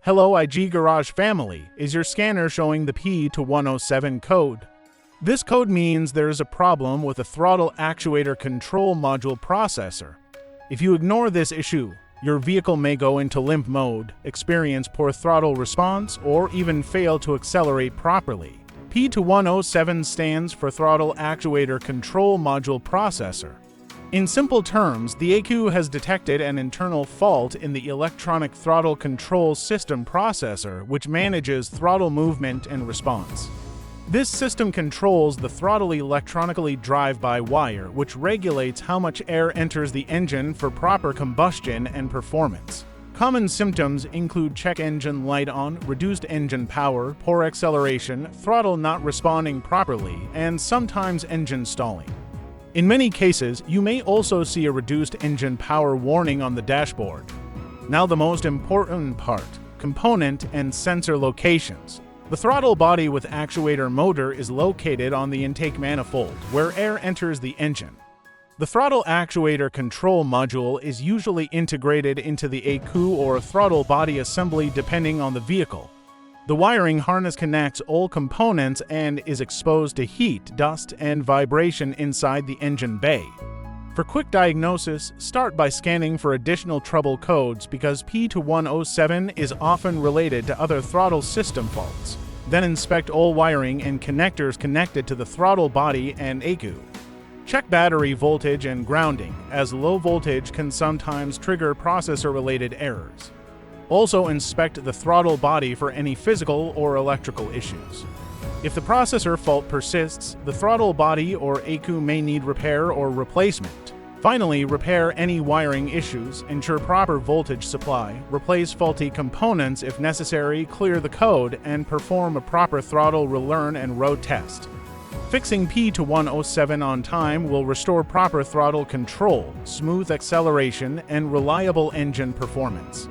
Hello IG Garage family, is your scanner showing the P2107 code? This code means there is a problem with the Throttle Actuator Control module processor. If you ignore this issue, your vehicle may go into limp mode, experience poor throttle response, or even fail to accelerate properly. P2107 stands for Throttle Actuator Control Module Processor. In simple terms, the ECU has detected an internal fault in the electronic throttle control system processor, which manages throttle movement and response. This system controls the throttle electronically drive-by-wire, which regulates how much air enters the engine for proper combustion and performance. Common symptoms include check engine light on, reduced engine power, poor acceleration, throttle not responding properly, and sometimes engine stalling. In many cases, you may also see a reduced engine power warning on the dashboard. Now the most important part, component and sensor locations. The throttle body with actuator motor is located on the intake manifold, where air enters the engine. The throttle actuator control module is usually integrated into the ECU or throttle body assembly depending on the vehicle. The wiring harness connects all components and is exposed to heat, dust, and vibration inside the engine bay. For quick diagnosis, start by scanning for additional trouble codes because P2107 is often related to other throttle system faults. Then inspect all wiring and connectors connected to the throttle body and ECU. Check battery voltage and grounding, as low voltage can sometimes trigger processor-related errors. Also inspect the throttle body for any physical or electrical issues. If the processor fault persists, the throttle body or ECU may need repair or replacement. Finally, repair any wiring issues, ensure proper voltage supply, replace faulty components if necessary, clear the code, and perform a proper throttle relearn and road test. Fixing P2107 on time will restore proper throttle control, smooth acceleration, and reliable engine performance.